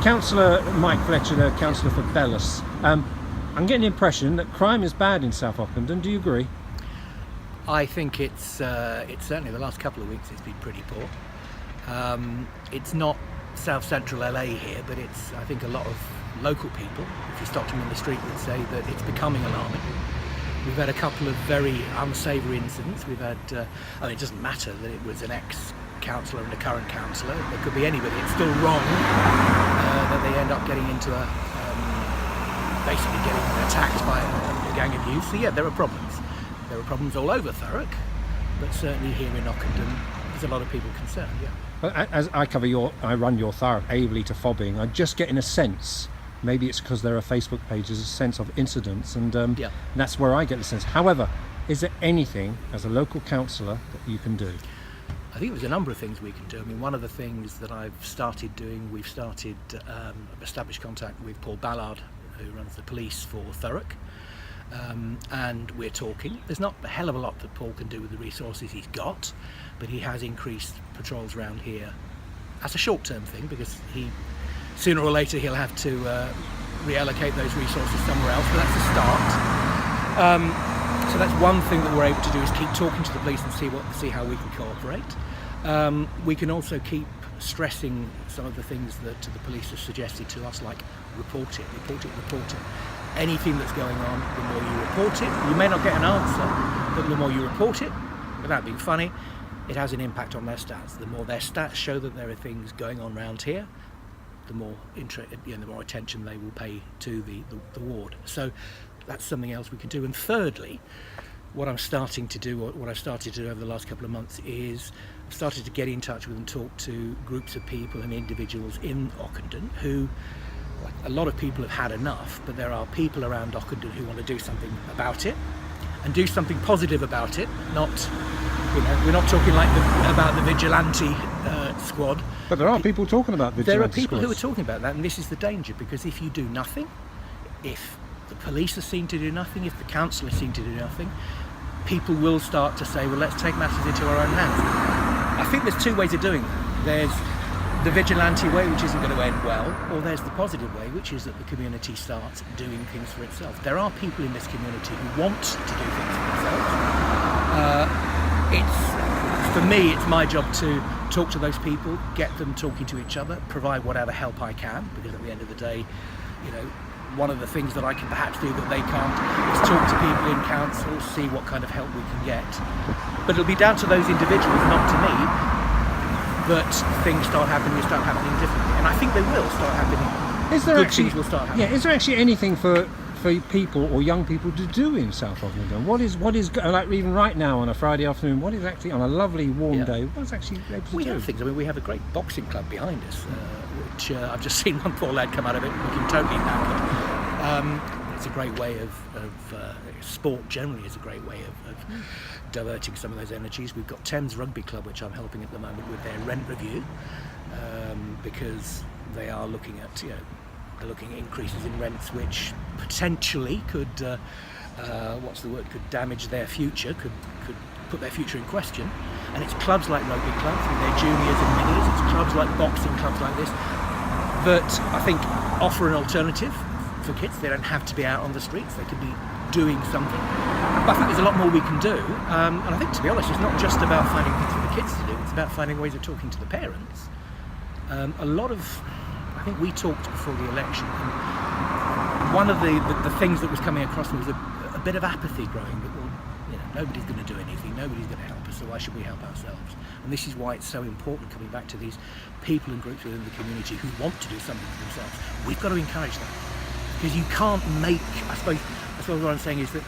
Councillor Mike Fletcher, the councillor for Bellis. I'm getting the impression that crime is bad in South Ockendon. Do you agree? I think it's certainly the last couple of weeks it's been pretty poor. It's not South Central LA here, but it's, I think, a lot of local people, if you stopped them in the street, would say that it's becoming alarming. We've had a couple of very unsavoury incidents. We've had, I mean, it doesn't matter that it was an ex-councillor and a current councillor. It could be anybody. It's still wrong that they end up getting into basically getting attacked by a gang of youth. So yeah, there are problems. There are problems all over Thurrock, but certainly here in Ockendon, there's a lot of people concerned. Yeah. Well, as I run your Thurrock, Aveley to Fobbing, I'm just getting a sense. Maybe it's because there are Facebook pages, a sense of incidents, and that's where I get the sense. However, is there anything as a local councillor that you can do? I think there's a number of things we can do. I mean, one of the things that I've started doing, we've started established contact with Paul Ballard, who runs the police for Thurrock, and we're talking. There's not a hell of a lot that Paul can do with the resources he's got, but he has increased patrols around here as a short-term thing, because sooner or later he'll have to reallocate those resources somewhere else, but that's a start. So that's one thing that we're able to do, is keep talking to the police and see how we can cooperate. We can also keep stressing some of the things that the police have suggested to us, like report it. Anything that's going on, the more you report it, you may not get an answer, but the more you report it, without being funny, it has an impact on their stats. The more their stats show that there are things going on around here, the more the more attention they will pay to the ward. So that's something else we can do. And thirdly, what I've started to do over the last couple of months is I've started to get in touch with and talk to groups of people and individuals in Ockendon who, like, a lot of people have had enough, but there are people around Ockendon who want to do something about it, and do something positive about it. Not, we're not talking about the vigilante squad. But there are people talking about vigilante There are people squads. who are talking about that, and this is the danger, because if you do nothing, if the police are seen to do nothing, if the council is seen to do nothing, people will start to say, well, let's take matters into our own hands. I think there's two ways of doing that. There's the vigilante way, which isn't going to end well, or there's the positive way, which is that the community starts doing things for itself. There are people in this community who want to do things for themselves. For me, it's my job to talk to those people, get them talking to each other, provide whatever help I can, because at the end of the day, one of the things that I can perhaps do that they can't is talk to people in council, see what kind of help we can get. But it'll be down to those individuals, not to me, that things start happening differently. And I think they will start happening. Things will start happening. Yeah, is there actually anything for people or young people to do in South Ockendon? What is like, even right now on a Friday afternoon, what is actually on a lovely warm day, what's actually able to do? We have things. I mean, we have a great boxing club behind us, which I've just seen one poor lad come out of it looking totally knackered. It's a great way of sport generally is a great way of diverting some of those energies. We've got Thames Rugby Club, which I'm helping at the moment with their rent review, because they are looking at increases in rents, which potentially could could damage their future, could put their future in question. And it's clubs like rugby clubs with their juniors and minis, it's clubs like boxing clubs like this that I think offer an alternative for kids. They don't have to be out on the streets, they can be doing something. But I think there's a lot more we can do, and I think, to be honest, it's not just about finding things for the kids to do, it's about finding ways of talking to the parents. I think we talked before the election, and one of the things that was coming across was a bit of apathy growing, that, well, nobody's going to do anything, nobody's going to help us, so why should we help ourselves? And this is why it's so important, coming back to these people and groups within the community who want to do something for themselves. We've got to encourage that, because you can't make, I suppose what I'm saying is that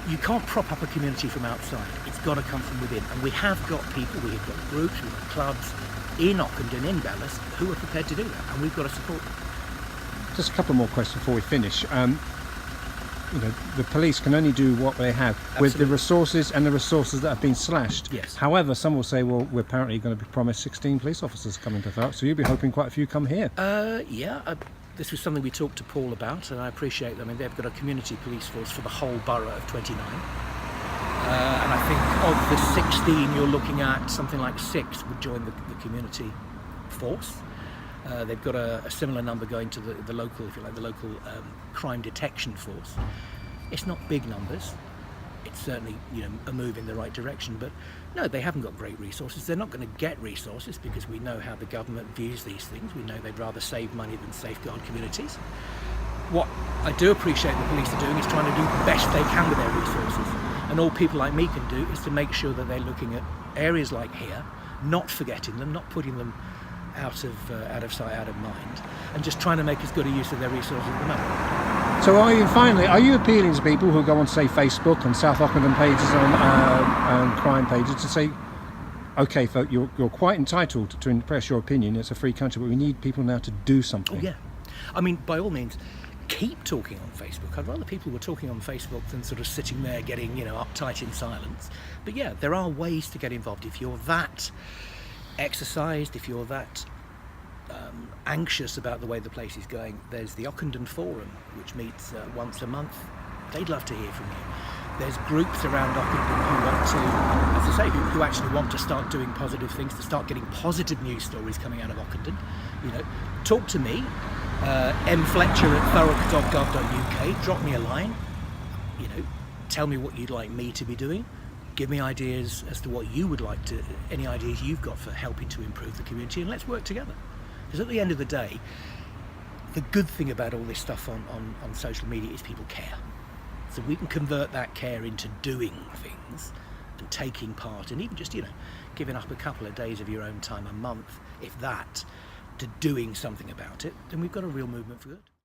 you can't prop up a community from outside. It's got to come from within, and we have got people, we have got groups, we've got clubs in Ockendon, in Bellis, who are prepared to do that, and we've got to support them. Just a couple more questions before we finish. The police can only do what they have. Absolutely. With the resources that have been slashed. Yes. However, some will say, well, we're apparently going to be promised 16 police officers coming to Thurrock, so you'll be hoping quite a few come here. This was something we talked to Paul about, and I appreciate them. I mean, they've got a community police force for the whole borough of 29. And I think of the 16, you're looking at something like 6 would join the community force. They've got a similar number going to the local, if you like, the local crime detection force. It's not big numbers. It's certainly, you know, a move in the right direction, but no, they haven't got great resources. They're not going to get resources because we know how the government views these things. We know they'd rather save money than safeguard communities. What I do appreciate the police are doing is trying to do the best they can with their resources. And all people like me can do is to make sure that they're looking at areas like here, not forgetting them, not putting them out of sight, out of mind, and just trying to make as good a use of their resources at the moment. So are you appealing to people who go on, say, Facebook and South Ockendon pages and crime pages to say, okay, folk, you're quite entitled to express your opinion, it's a free country, but we need people now to do something? Oh yeah, I mean, by all means, keep talking on Facebook. I'd rather people were talking on Facebook than sort of sitting there getting, you know, uptight in silence. But yeah, there are ways to get involved. If you're that exercised, if you're that anxious about the way the place is going, there's the Ockendon Forum, which meets once a month. They'd love to hear from you. There's groups around Ockendon who want to, as I say, who actually want to start doing positive things, to start getting positive news stories coming out of Ockendon. You know, talk to me, Fletcher at thurrock.gov.uk. Drop me a line. You know, tell me what you'd like me to be doing. Give me ideas as to what you would like to, any ideas you've got for helping to improve the community, and let's work together. Because at the end of the day, the good thing about all this stuff on social media is people care. So we can convert that care into doing things and taking part, and even just, you know, giving up a couple of days of your own time a month, if that, to doing something about it, then we've got a real movement for good.